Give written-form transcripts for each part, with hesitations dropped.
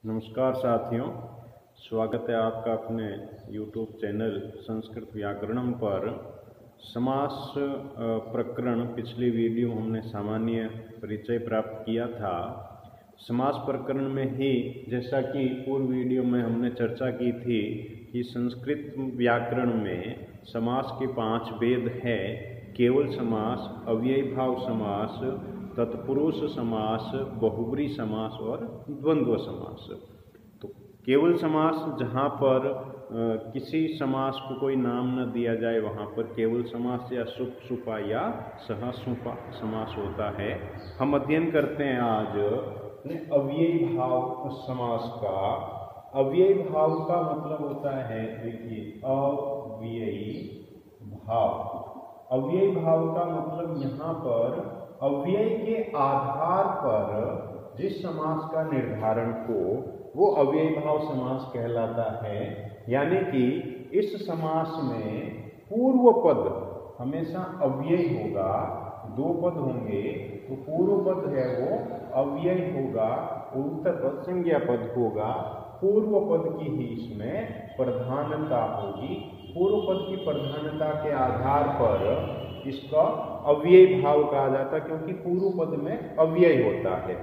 नमस्कार साथियों, स्वागत है आपका अपने YouTube चैनल संस्कृत व्याकरणम पर। समास प्रकरण पिछली वीडियो हमने सामान्य परिचय प्राप्त किया था। समास प्रकरण में ही जैसा कि पूर्व वीडियो में हमने चर्चा की थी कि संस्कृत व्याकरण में समास के 5 भेद है। केवल समास, अव्ययी भाव समास, तत्पुरुष समास, बहुब्री समास और द्वंद्व समास। तो केवल समास जहाँ पर किसी समास को कोई नाम न दिया जाए वहाँ पर केवल समास या सुप सुपा या सह सुपा समास होता है। हम अध्ययन करते हैं आज अव्ययी भाव समास का। अव्ययी भाव का मतलब होता है, देखिए, अव्ययी भाव। अव्ययी भाव का मतलब यहाँ पर अव्यय के आधार पर जिस समास का निर्धारण हो वो अव्ययी भाव समास कहलाता है। यानी कि इस समास में पूर्व पद हमेशा अव्ययी होगा। 2 पद होंगे तो पूर्व पद है वो अव्ययी होगा, उत्तर पद संज्ञा पद होगा। पूर्व पद की ही इसमें प्रधानता होगी। पूर्व पद की प्रधानता के आधार पर इसका अव्ययी भाव कहा जाता है, क्योंकि पूर्व पद में अव्यय होता है।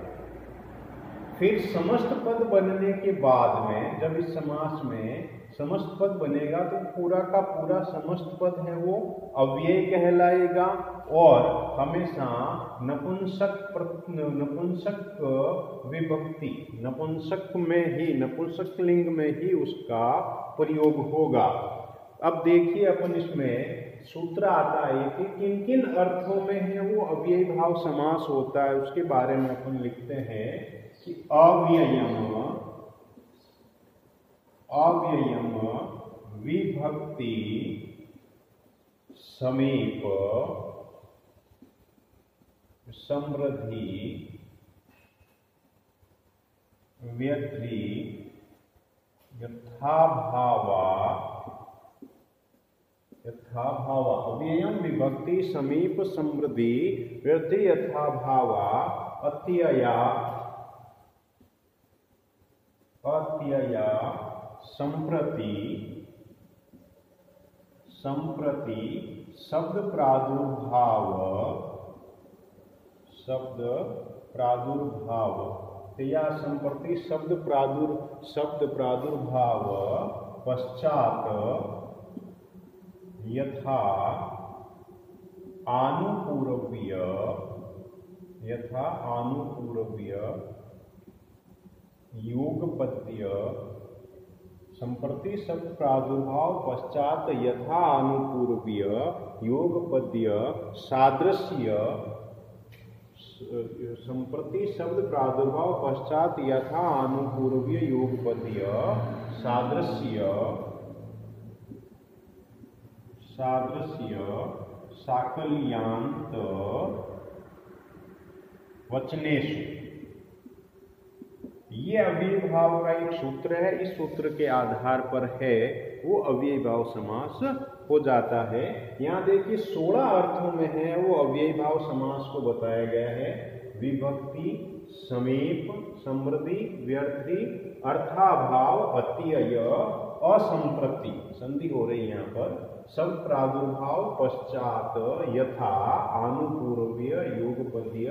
फिर समस्त पद बनने के बाद में जब इस समास में समस्त पद बनेगा तो पूरा का पूरा समस्त पद है वो अव्यय कहलाएगा और हमेशा नपुंसक विभक्ति, नपुंसक में ही, नपुंसक लिंग में ही उसका प्रयोग होगा। अब देखिए, अपन इसमें सूत्र आता है कि किन किन अर्थों में है वो अव्ययी भाव समास होता है। उसके बारे में अपन लिखते हैं कि अव्ययम विभक्ति समीप समृद्धि व्यथी यथाभावा। अव्ययम विभक्ति समीप समृद्धि वृद्धि यथाभावा अत्यया संप्रति शब्द प्रादुर्भाव या संप्रति शब्द प्रादुर्भाव पश्चात यथा आनुपूर्व्य योगपद्य। संप्रति शब्द प्रादुर्भाव पश्चात यथा अनुपूर्व्य योगपद्य सादृश्य। संप्रति शब्द प्रादुर्भाव पश्चात यथा अनुपूर्व्य योगपद्य सादृश्य साकल्यांत वचनेषु। ये अव्ययी भाव का एक सूत्र है। इस सूत्र के आधार पर है वो अव्ययी भाव समास हो जाता है। यहाँ देखिए 16 अर्थों में है वो अव्ययी भाव समास को बताया गया है। विभक्ति, समीप, समृद्धि, व्यर्थी, अर्थाभाव, अत्यय, असंप्रति, संधि हो रही यहाँ पर, सब प्रादुर्भाव पश्चात यथा आनुपूर्व्य योगपद्य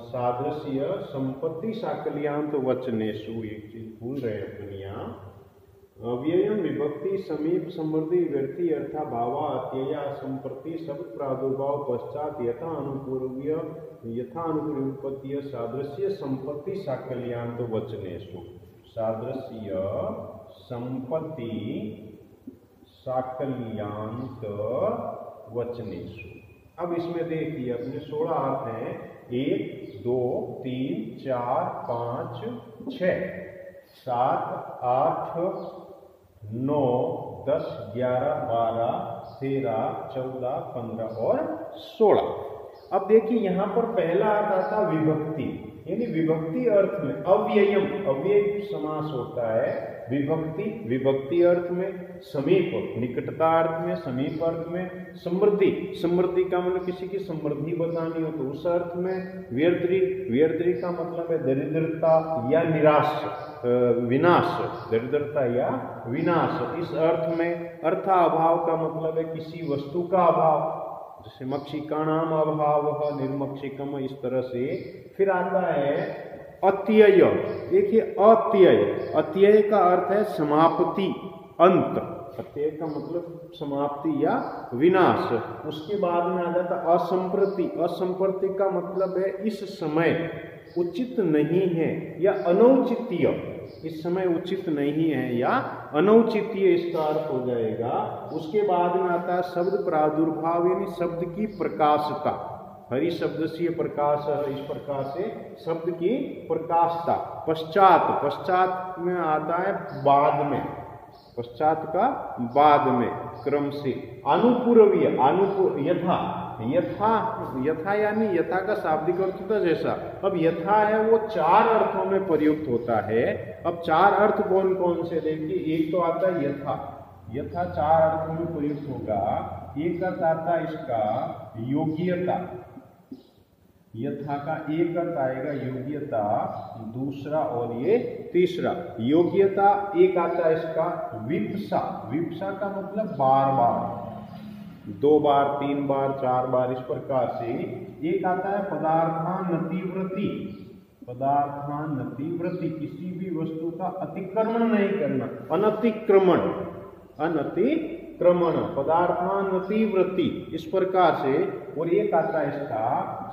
सादृश्य संपत्ति साकल्यांत वचनेषु। एक चीज भूल रहे अपन यहाँ। अव्ययम विभक्ति समीप समृद्धि व्यर्थी अर्थाभावा अत्यया संप्रति शब्द प्रादुर्भाव पश्चात यथा अनुपूर्व्य योगपद्य सादृश्य संपत्ति साकल्यांत वचनेषु। सादृश्य संपत्ति साकल्यांत वचनेषु। अब इसमें देखिए अपने 16 अर्थ हैं। 1, 2, 3, 4, 5, 6, 7, 8, 9, 10, 11, 12, 13, 14, 15 और 16। अब देखिए यहाँ पर पहला अर्थ आता विभक्ति, यानी विभक्ति अर्थ में अव्ययम, अव्यय समास होता है। विभक्ति, विभक्ति अर्थ में, समीप निकटता अर्थ में, समीप अर्थ में, समृद्धि, समृद्धि का मतलब किसी की समृद्धि बतानी हो तो उस अर्थ में, व्यर्द्री, व्यर्द्री का मतलब है दरिद्रता या निराश, विनाश, दरिद्रता या विनाश, इस अर्थ में। अर्थाभाव का मतलब है किसी वस्तु का अभाव, जैसे मक्षिकाणाम अभाव निर्मक्षिकम, इस तरह से। फिर आता है अत्यय। देखिए अत्यय, अत्यय का अर्थ है समाप्ति, अंत। अत्यय का मतलब समाप्ति या विनाश। उसके बाद में आ जाता असंप्रति। असंप्रति का मतलब है इस समय उचित नहीं है या अनौचित्य, इस समय उचित नहीं है या अनौचित्य, इसका अर्थ हो जाएगा। उसके बाद में आता है शब्द प्रादुर्भाव, यानी शब्द की प्रकाशता। हरि शब्द से प्रकाश, इस प्रकार से शब्द की प्रकाशता। पश्चात, पश्चात में आता है बाद में, पश्चात का बाद में क्रम से। अनुपूर्वीय, यथा, यथा, यथा यानी यथा का शाब्दिक अर्थ होता है जैसा। अब यथा है वो चार अर्थों में प्रयुक्त होता है। अब चार अर्थ कौन कौन से देखिए, एक तो आता है यथा, यथा चार अर्थों में प्रयुक्त होगा। एक अर्थ आता है इसका योग्यता, यथा का एक अर्थ आएगा योग्यता, दूसरा और ये तीसरा। योग्यता एक आता है इसका विप्सा, विप्सा का मतलब बार बार, दो बार, तीन बार, चार बार, इस प्रकार से। एक आता है पदार्थानतिव्रति, पदार्थानतिव्रति, किसी भी वस्तु का अतिक्रमण नहीं करना, अनतिक्रमण, अनतिक्रमण, पदार्थानतिव्रति, इस प्रकार से। और एक आता है इसका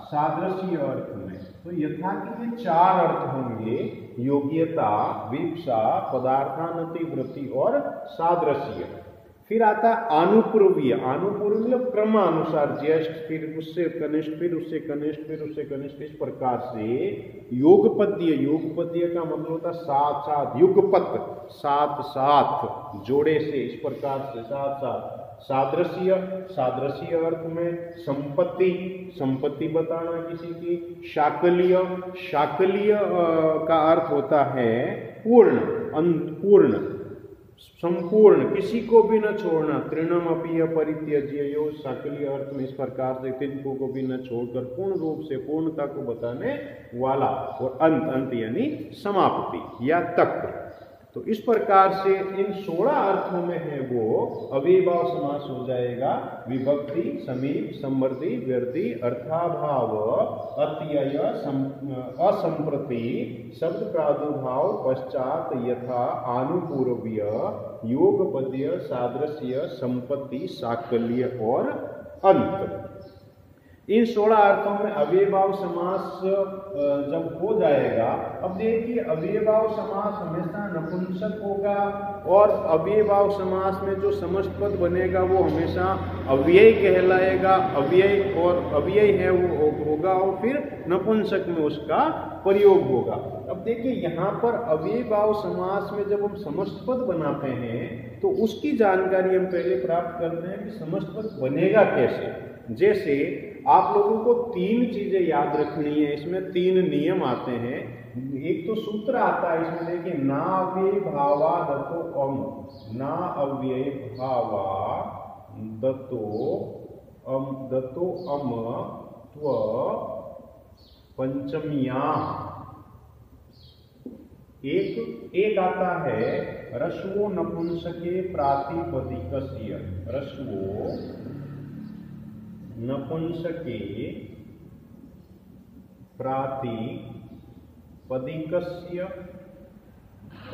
सादृश्य अर्थ में। तो यथा के चार अर्थ होंगे, योग्यता, विप्सा, पदार्थानतिव्रति और सादृश्य। फिर आता है आनुपूर्वीय, आनुपूर्वीय मतलब क्रमानुसार, ज्येष्ठ फिर उससे कनिष्ठ, फिर उससे कनिष्ठ, फिर उससे कनिष्ठ, इस प्रकार से। योगपद्य, योगपद्य का मतलब होता है साथ साथ, युगपत, साथ साथ, जोड़े से, इस प्रकार से साथ साथ। सादृश्य, सादृश्य अर्थ में संपत्ति, संपत्ति बताना किसी की। शाकलीय, शाकलीय का अर्थ होता है पूर्ण, पूर्ण, संपूर्ण, किसी को भी न छोड़ना। तृणम अपि अपरित्यज्य, शाकलीय अर्थ में इस प्रकार से तिनको को भी न छोड़कर पूर्ण रूप से पूर्णता को बताने वाला। और अंत, अंत यानी समाप्ति या तक। तो इस प्रकार से इन 16 अर्थों में है वो अव्ययभाव समास हो जाएगा। विभक्ति, समीप, समृद्धि, व्यर्धि, अर्थाभाव, अत्यय, असंप्रति, शब्द प्रादुर्भाव, पश्चात, यथा, आनुपूर्वीय, योगपद्य, सादृश्य, संपत्ति, साकल्य और अंत। इन 16 अर्थों में अव्ययभाव समास जब हो जाएगा। अब देखिए अव्ययभाव समास हमेशा नपुंसक होगा, और अव्ययभाव समास में जो समस्त पद बनेगा वो हमेशा अव्यय कहलाएगा। अव्यय और अव्यय है वो होगा, और फिर नपुंसक में उसका प्रयोग होगा। अब देखिए यहाँ पर अव्ययभाव समास में जब हम समस्त पद बनाते हैं तो उसकी जानकारी हम पहले प्राप्त करते हैं कि समस्त पद बनेगा कैसे। जैसे आप लोगों को तीन चीजें याद रखनी है, इसमें तीन नियम आते हैं। एक तो सूत्र आता है इसमें, देखिए ना अव्यय भावा दतो अम, ना अव्यय भावा दतो अम त्व पंचमिया। एक आता है रस्वो नपुंसके प्रातिपदिकस्य, रस्वो नपुंसके प्रातिपदिकस्य,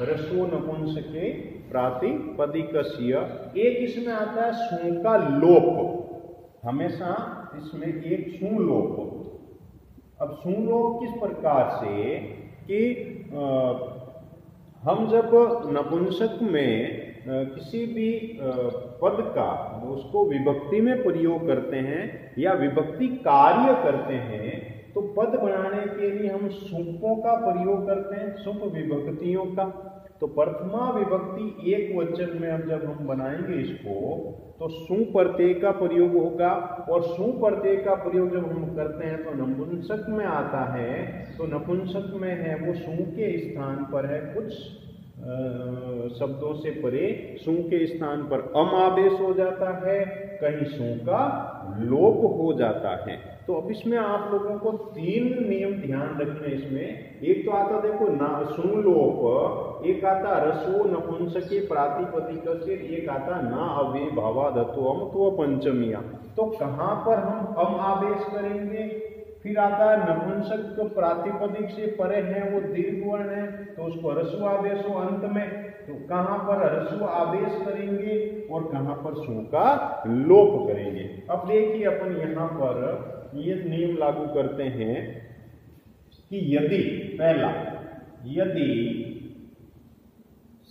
रस्वो नपुंसके प्रातिपदिकस्य। एक इसमें आता है सू का लोप, हमेशा इसमें एक सू लोप। अब सू लोप किस प्रकार से कि हम जब नपुंसक में किसी भी पद का उसको विभक्ति में प्रयोग करते हैं या विभक्ति कार्य करते हैं, तो पद बनाने के लिए हम सुपों का प्रयोग करते हैं, सुप विभक्तियों का। तो प्रथमा विभक्ति एक वचन में अब जब हम बनाएंगे इसको, तो सु प्रत्यय का प्रयोग होगा, और सु प्रत्यय का प्रयोग जब हम करते हैं तो नपुंसक में आता है। तो नपुंसक में है वो सु के स्थान पर है कुछ शब्दों से परे सू के स्थान पर अम आदेश हो जाता है, कहीं सू का लोप हो जाता है। तो अब इसमें आप लोगों को 3 नियम ध्यान रखने इसमें। एक तो आता देखो ना सू लोप, एक आता रसो नपुंसके प्रातिपदिक से, एक आता ना अव्यय भावादत्वम तो पंचमिया। तो कहाँ पर हम अम आदेश करेंगे? फिर आता है नपुंसक प्रातिपदिक से परे है वो दीर्घ वर्ण है, तो उसको ह्रस्व आदेश हो अंत में। तो कहाँ पर ह्रस्व आदेश करेंगे और कहाँ पर सू का लोप करेंगे। अब देखिए अपन यहाँ पर ये नियम लागू करते हैं कि यदि पहला, यदि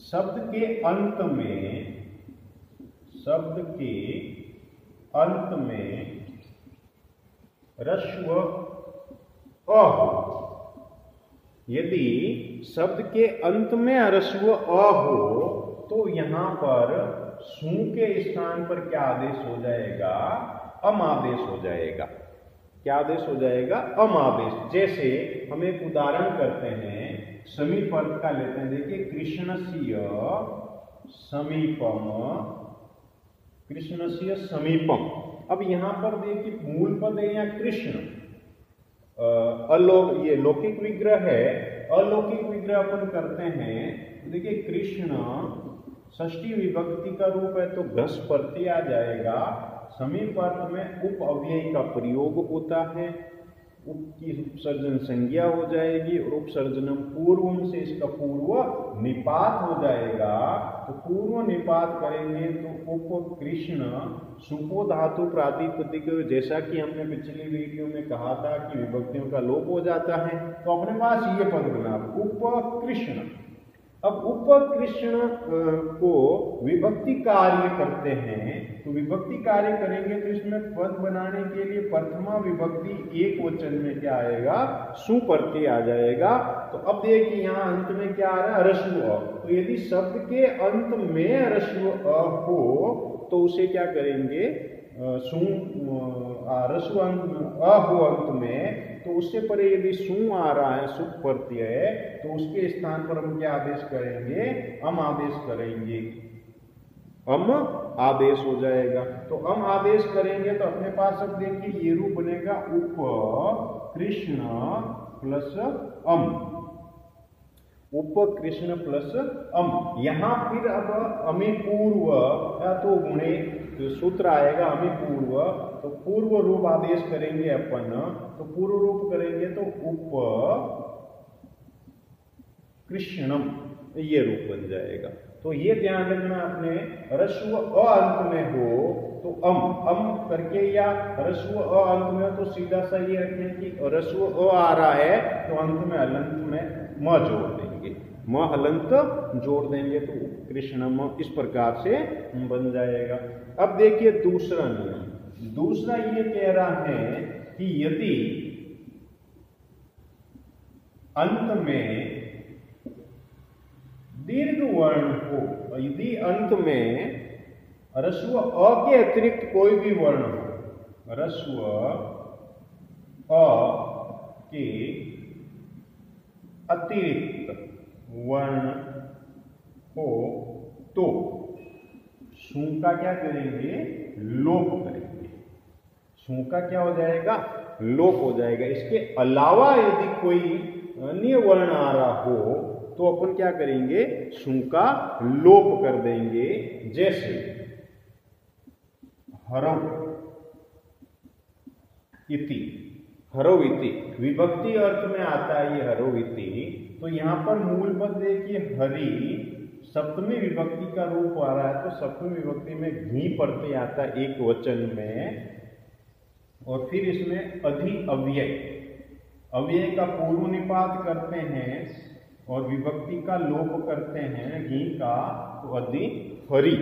शब्द के अंत में ह्रस्व अ हो, यदि शब्द के अंत में ह्रस्व अ हो तो यहां पर सू के स्थान पर क्या आदेश हो जाएगा? अम आदेश हो जाएगा। क्या आदेश हो जाएगा? अम आदेश। जैसे हम एक उदाहरण करते हैं, समीप अर्थ का लेते हैं। देखिए कृष्णस्य समीपम, कृष्णस्य समीपम। अब यहां पर देखिए मूल पद है या कृष्ण, ये लौकिक विग्रह है। अलौकिक विग्रह अपन करते हैं, देखिए कृष्ण षष्ठी विभक्ति का रूप है तो घस प्रत्यय आ जाएगा। समीप अर्थ में उप अव्यय का प्रयोग होता है, उप की उपसर्जन संज्ञा हो जाएगी और उपसर्जनम पूर्वम से इसका पूर्व निपात हो जाएगा। तो पूर्व निपात करेंगे तो उप कृष्ण सुपो धातु प्रातिपदिक, जैसा कि हमने पिछली वीडियो में कहा था कि विभक्तियों का लोप हो जाता है। तो अपने पास ये पद बना उप कृष्ण। अब उप कृष्ण को विभक्ति कार्य करते हैं, तो विभक्ति कार्य करेंगे तो इसमें पद बनाने के लिए प्रथमा विभक्ति एक वचन में क्या आएगा? सु प्रत्यय आ जाएगा। तो अब देखिए यहाँ अंत में क्या आ रहा है? ह्रस्व अ। तो यदि शब्द के अंत में ह्रस्व अ हो तो उसे क्या करेंगे? ह्रस्व अ हो अंत में, तो उससे परे यदि सू आ रहा है, सुप प्रत्यय है, तो उसके स्थान पर हम क्या आदेश करेंगे? अम आदेश करेंगे। अम आदेश हो जाएगा। तो अम आदेश करेंगे तो अपने पास अब देखिए ये रूप बनेगा उप कृष्ण प्लस अम, उप कृष्ण प्लस अम। यहां फिर अब अमी पूर्व या तो गुणे तो सूत्र आएगा अमी पूर्व, तो पूर्व रूप आदेश करेंगे अपन। तो पूर्व रूप करेंगे तो उप कृष्णम, ये रूप बन जाएगा। तो ये ध्यान रखना आपने, ह्रस्व अ अंत में हो तो अम करके, या ह्रस्व अ अंत में हो तो सीधा सा ये रखें कि ह्रस्व अ आ रहा है तो अंत में हलंत में म जोड़ देंगे, म हलंत जोड़ देंगे तो कृष्णम इस प्रकार से बन जाएगा। अब देखिए दूसरा नियम, दूसरा ये कह रहा है कि यदि अंत में दीर्घ वर्ण हो, यदि अंत में ह्रस्व अ के अतिरिक्त कोई भी वर्ण हो, ह्रस्व अ के अतिरिक्त वर्ण हो तो सू का क्या करेंगे? लोप करेंगे। सू का क्या हो जाएगा? लोप हो जाएगा। इसके अलावा यदि कोई अन्य वर्ण आ रहा हो तो अपन क्या करेंगे? सू का लोप कर देंगे। जैसे हरव इति, हरव इति विभक्ति अर्थ में आता है ये हरव इति। तो यहां पर मूल पद देखिए हरि सप्तमी विभक्ति का रूप आ रहा है, तो सप्तमी विभक्ति में घी प्रत्यय आता है एक वचन में, और फिर इसमें अधि अव्यय, अव्यय का पूर्व निपात करते हैं और विभक्ति का लोप करते हैं घी का, तो अधि हरि।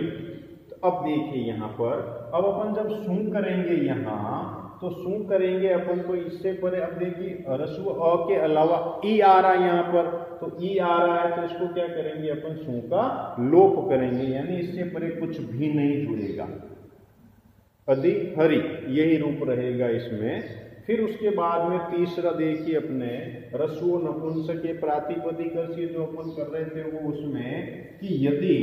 तो अब देखिए यहाँ पर, अब अपन जब सू करेंगे यहाँ, तो सू करेंगे अपन को इससे परे। अब देखिए ह्रस्व अ के अलावा ई आ रहा है यहाँ पर, तो ई आ रहा है तो इसको क्या करेंगे अपन? सू का लोप करेंगे, यानी इससे परे कुछ भी नहीं जुड़ेगा। अधि हरि यही रूप रहेगा इसमें। फिर उसके बाद में तीसरा देखिए अपने ह्रस्व नपुंसक प्रातिपदिक से जो अपन कर रहे थे वो उसमें कि यदि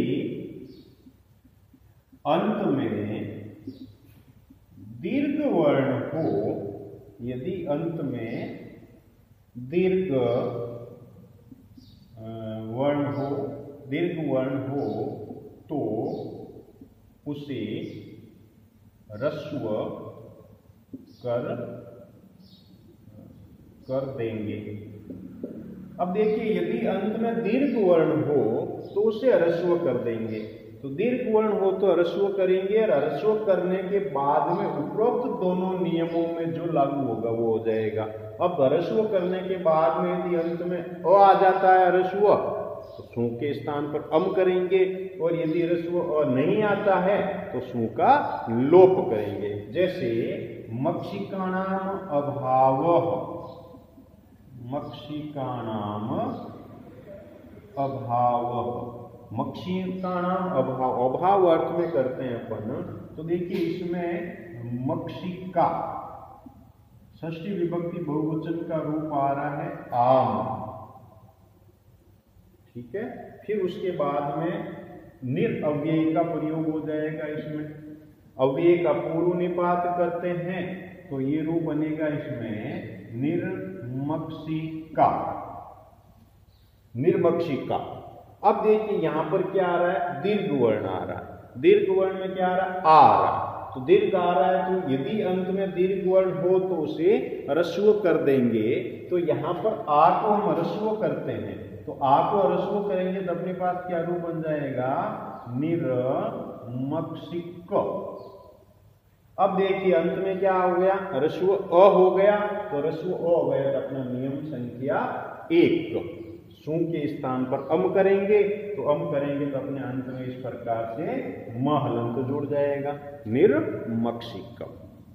अंत में दीर्घ वर्ण हो, यदि अंत में दीर्घ वर्ण हो तो उसे ह्रस्व कर देंगे। अब देखिए यदि अंत में दीर्घ वर्ण हो तो उसे ह्रस्व कर देंगे। तो दीर्घ वर्ण हो तो ह्रस्व करेंगे और ह्रस्व करने के बाद में उपरोक्त दोनों नियमों में जो लागू होगा वो हो जाएगा। अब ह्रस्व करने के बाद में यदि अंत में अ आ जाता है ह्रस्व तो सू के स्थान पर अम करेंगे, और यदि ह्रस्व अ नहीं आता है तो सू का लोप करेंगे। जैसे मक्षिकाणाम अभावः, मक्षिकाणाम अभावः, मक्षिकाणाम अभाव, अभाव अर्थ में करते हैं अपन। तो देखिए इसमें मक्षिका षष्ठी विभक्ति बहुवचन का रूप आ रहा है आम, ठीक है। फिर उसके बाद में निरअव्ययी का प्रयोग हो जाएगा। इसमें अव्यय का पूर्व निपात करते हैं तो ये रूप बनेगा इसमें निर्मक्षिका, निर्मक्षिका। अब देखिए यहां पर क्या आ रहा है, दीर्घ वर्ण आ रहा है। दीर्घ वर्ण में क्या आ रहा है, आ रहा है। तो दीर्घ आ रहा है तो यदि अंत में दीर्घ वर्ण हो तो उसे ह्रस्व कर देंगे। तो यहां पर आ को हम ह्रस्व करते हैं, तो आ को ह्रस्व करेंगे तो अपने पास क्या रूप बन जाएगा, निर्मक्षिक। अब देखिए अंत में क्या हो गया, ह्रस्व अ हो गया, तो ह्रस्व अ हो गया तो अपना नियम संख्या 1 सू के स्थान पर अम करेंगे, तो अम करेंगे तो अपने अंत में इस प्रकार से म हलंत जुड़ जाएगा, निर्मक्षिक।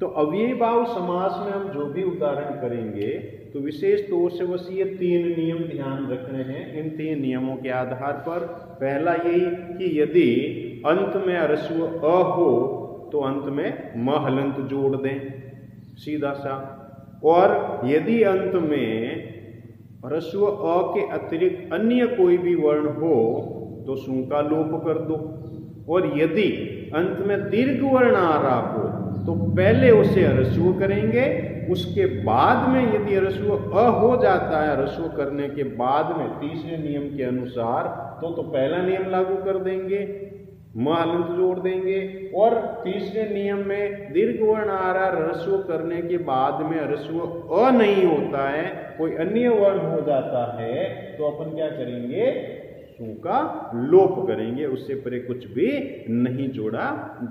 तो अव्ययीभाव समास में हम जो भी उदाहरण करेंगे तो विशेष तौर से बस ये 3 नियम ध्यान रखने हैं। इन 3 नियमों के आधार पर पहला यही कि यदि अंत में ह्रस्व अ हो तो अंत में म हलंत जोड़ दें सीधा सा, और यदि अंत में ह्रस्व अ के अतिरिक्त अन्य कोई भी वर्ण हो तो सू का लोप कर दो, और यदि अंत में दीर्घ वर्ण आ रहा हो तो पहले उसे ह्रस्व करेंगे, उसके बाद में यदि ह्रस्व अ हो जाता है ह्रस्व करने के बाद में तीसरे नियम के अनुसार तो पहला नियम लागू कर देंगे, म हलंत जोड़ देंगे। और तीसरे नियम में दीर्घ वर्ण आ रहा है ह्रस्व करने के बाद में ह्रस्व अ नहीं होता है, कोई अन्य वर्ण हो जाता है, तो अपन क्या करेंगे, सू का लोप करेंगे, उससे परे कुछ भी नहीं जोड़ा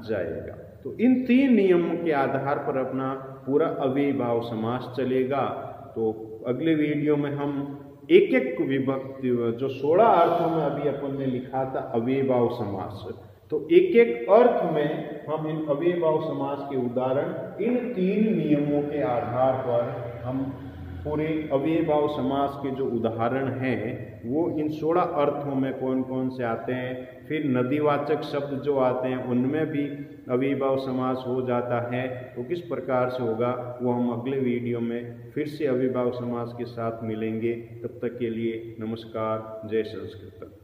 जाएगा। तो इन 3 नियमों के आधार पर अपना पूरा अव्ययीभाव समास चलेगा। तो अगले वीडियो में हम एक विभक्ति जो 16 अर्थों में अभी अपन ने लिखा था अव्ययीभाव समास, तो एक अर्थ में हम इन अव्ययीभाव समास के उदाहरण इन 3 नियमों के आधार पर हम पूरे अव्ययीभाव समास के जो उदाहरण हैं वो इन 16 अर्थों में कौन कौन से आते हैं। फिर नदीवाचक शब्द जो आते हैं उनमें भी अव्ययीभाव समास हो जाता है, तो किस प्रकार से होगा वो हम अगले वीडियो में फिर से अव्ययीभाव समास के साथ मिलेंगे। तब तक के लिए नमस्कार, जय संस्कृत।